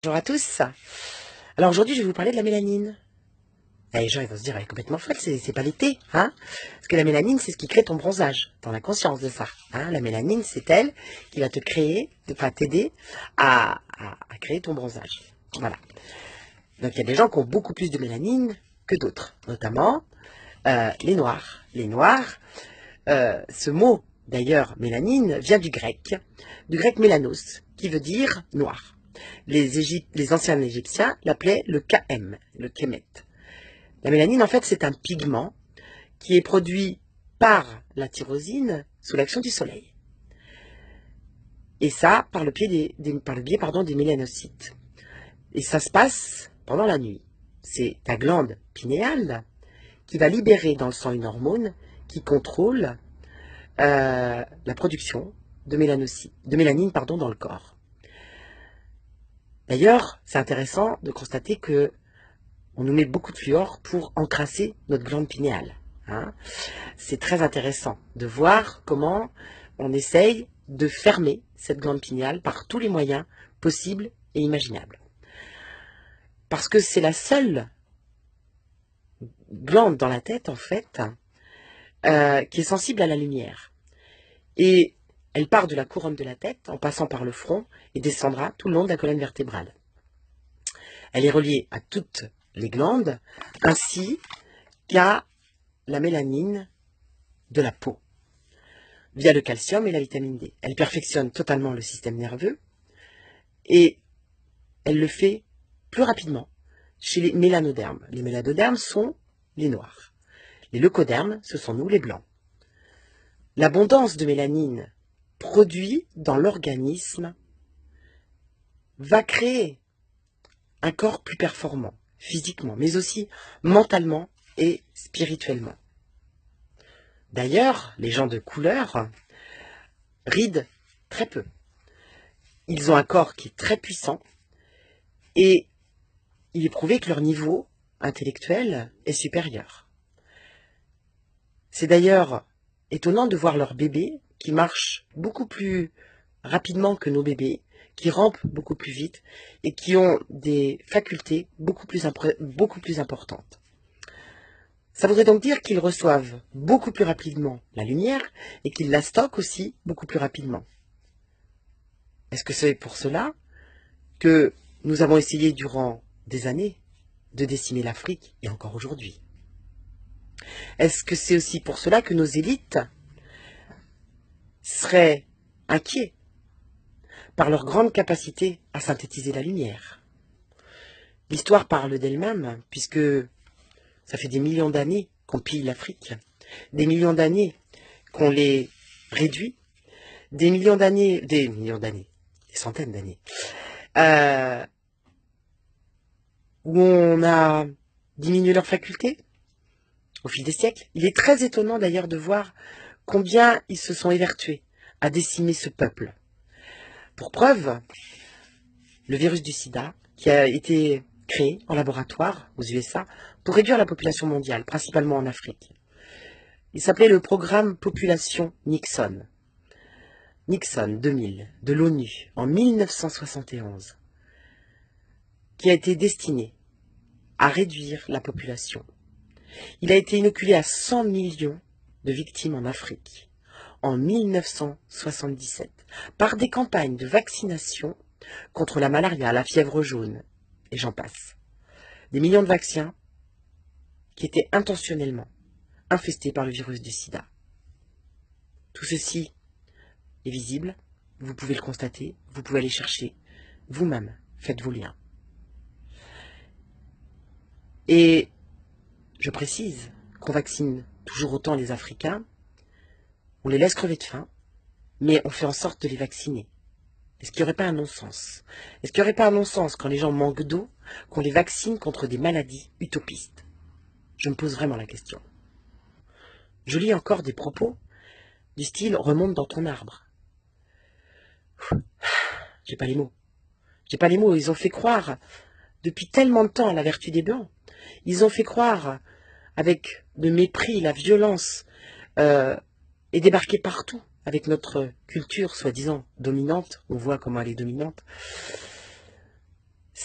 Bonjour à tous. Alors aujourd'hui, je vais vous parler de la mélanine. Et les gens ils vont se dire, elle est complètement folle, c'est pas l'été, hein? Parce que la mélanine, c'est ce qui crée ton bronzage. T'en as conscience de ça, hein? La mélanine, c'est elle qui va te créer, enfin t'aider à créer ton bronzage. Voilà. Donc il y a des gens qui ont beaucoup plus de mélanine que d'autres, notamment les noirs. Les noirs, ce mot d'ailleurs, mélanine, vient du grec mélanos, qui veut dire noir. Les anciens Égyptiens l'appelaient le KM, le Kemet. La mélanine, en fait, c'est un pigment qui est produit par la tyrosine sous l'action du soleil. Et ça, par le biais des mélanocytes. Et ça se passe pendant la nuit. C'est ta glande pinéale qui va libérer dans le sang une hormone qui contrôle la production de mélanine dans le corps. D'ailleurs, c'est intéressant de constater que on nous met beaucoup de fluor pour encrasser notre glande pinéale. Hein. C'est très intéressant de voir comment on essaye de fermer cette glande pinéale par tous les moyens possibles et imaginables. Parce que c'est la seule glande dans la tête, en fait, qui est sensible à la lumière. Et elle part de la couronne de la tête, en passant par le front, et descendra tout le long de la colonne vertébrale. Elle est reliée à toutes les glandes, ainsi qu'à la mélanine de la peau, via le calcium et la vitamine D. Elle perfectionne totalement le système nerveux, et elle le fait plus rapidement chez les mélanodermes. Les mélanodermes sont les noirs. Les leucodermes, ce sont nous, les blancs. L'abondance de mélanine produite dans l'organisme va créer un corps plus performant, physiquement, mais aussi mentalement et spirituellement. D'ailleurs, les gens de couleur rident très peu. Ils ont un corps qui est très puissant et il est prouvé que leur niveau intellectuel est supérieur. C'est d'ailleurs étonnant de voir leurs bébés qui marchent beaucoup plus rapidement que nos bébés, qui rampent beaucoup plus vite et qui ont des facultés beaucoup plus importantes. Ça voudrait donc dire qu'ils reçoivent beaucoup plus rapidement la lumière et qu'ils la stockent aussi beaucoup plus rapidement. Est-ce que c'est pour cela que nous avons essayé durant des années de décimer l'Afrique et encore aujourd'hui? Est-ce que c'est aussi pour cela que nos élites seraient inquiets par leur grande capacité à synthétiser la lumière? L'histoire parle d'elle-même, puisque ça fait des millions d'années qu'on pille l'Afrique, des millions d'années qu'on les réduit, des centaines d'années, où on a diminué leurs facultés au fil des siècles. Il est très étonnant d'ailleurs de voir combien ils se sont évertués à décimer ce peuple. Pour preuve, le virus du sida, qui a été créé en laboratoire aux USA pour réduire la population mondiale, principalement en Afrique. Il s'appelait le programme Population Nixon. Nixon 2000, de l'ONU, en 1971, qui a été destiné à réduire la population. Il a été inoculé à 100 millions de victimes en Afrique, en 1977, par des campagnes de vaccination contre la malaria, la fièvre jaune, et j'en passe. Des millions de vaccins qui étaient intentionnellement infestés par le virus du sida. Tout ceci est visible, vous pouvez le constater, vous pouvez aller chercher vous-même, faites vos liens. Et je précise qu'on vaccine toujours autant les Africains, on les laisse crever de faim, mais on fait en sorte de les vacciner. Est-ce qu'il n'y aurait pas un non-sens? Est-ce qu'il n'y aurait pas un non-sens quand les gens manquent d'eau, qu'on les vaccine contre des maladies utopistes? Je me pose vraiment la question. Je lis encore des propos du style « remonte dans ton arbre ». J'ai pas les mots. J'ai pas les mots. Ils ont fait croire depuis tellement de temps à la vertu des Blancs. Ils ont fait croire avec le mépris, la violence, et débarquer partout avec notre culture soi-disant dominante. On voit comment elle est dominante.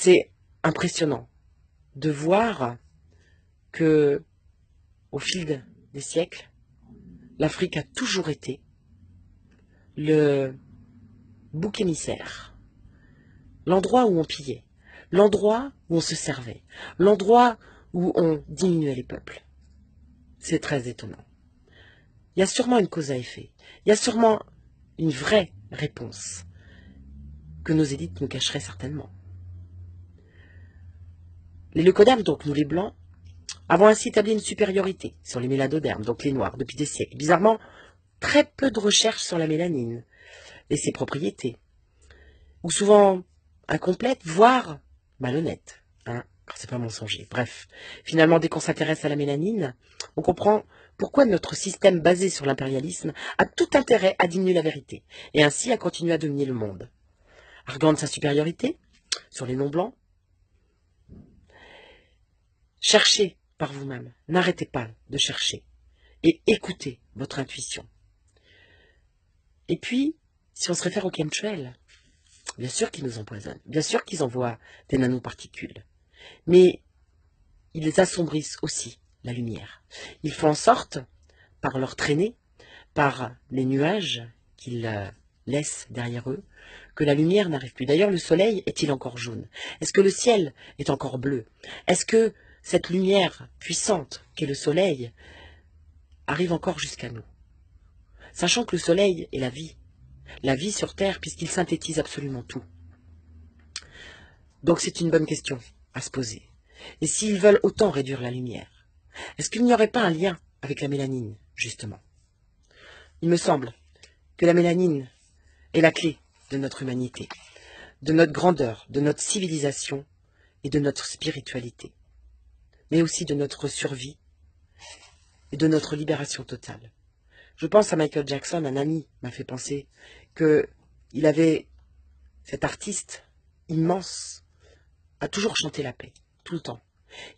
C'est impressionnant de voir que, au fil des siècles, l'Afrique a toujours été le bouc émissaire, l'endroit où on pillait, l'endroit où on se servait, l'endroit où on diminuait les peuples. C'est très étonnant. Il y a sûrement une cause à effet. Il y a sûrement une vraie réponse que nos élites nous cacheraient certainement. Les leucodermes, donc nous les blancs, avons ainsi établi une supériorité sur les mélanodermes, donc les noirs, depuis des siècles. Bizarrement, très peu de recherches sur la mélanine et ses propriétés, ou souvent incomplètes, voire malhonnêtes, hein, quand c'est pas mensonger. Bref, finalement, dès qu'on s'intéresse à la mélanine, on comprend pourquoi notre système basé sur l'impérialisme a tout intérêt à diminuer la vérité, et ainsi à continuer à dominer le monde. Arguant de sa supériorité sur les non-blancs, cherchez par vous-même, n'arrêtez pas de chercher, et écoutez votre intuition. Et puis, si on se réfère aux chemtrails, bien sûr qu'ils nous empoisonnent, bien sûr qu'ils envoient des nanoparticules, mais ils assombrissent aussi la lumière. Ils font en sorte, par leur traînée, par les nuages qu'ils laissent derrière eux, que la lumière n'arrive plus. D'ailleurs, le soleil est-il encore jaune? Est-ce que le ciel est encore bleu? Est-ce que cette lumière puissante qu'est le soleil arrive encore jusqu'à nous? Sachant que le soleil est la vie sur Terre, puisqu'il synthétise absolument tout. Donc c'est une bonne question à se poser. Et s'ils veulent autant réduire la lumière, est-ce qu'il n'y aurait pas un lien avec la mélanine, justement? Il me semble que la mélanine est la clé de notre humanité, de notre grandeur, de notre civilisation et de notre spiritualité, mais aussi de notre survie et de notre libération totale. Je pense à Michael Jackson, un ami m'a fait penser qu'il avait, cet artiste immense, a toujours chanté la paix, tout le temps.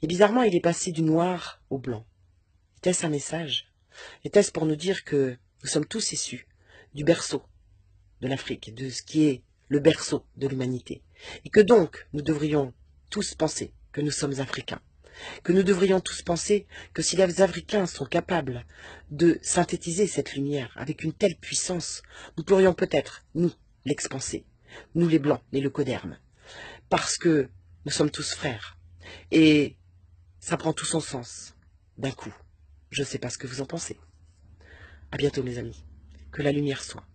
Et bizarrement, il est passé du noir au blanc. Était-ce un message? Était-ce pour nous dire que nous sommes tous issus du berceau de l'Afrique, de ce qui est le berceau de l'humanité, et que donc nous devrions tous penser que nous sommes africains, que nous devrions tous penser que si les Africains sont capables de synthétiser cette lumière avec une telle puissance, nous pourrions peut-être, nous, l'expanser, nous les Blancs, les leucodermes, parce que nous sommes tous frères, et ça prend tout son sens, d'un coup. Je ne sais pas ce que vous en pensez. À bientôt mes amis, que la lumière soit.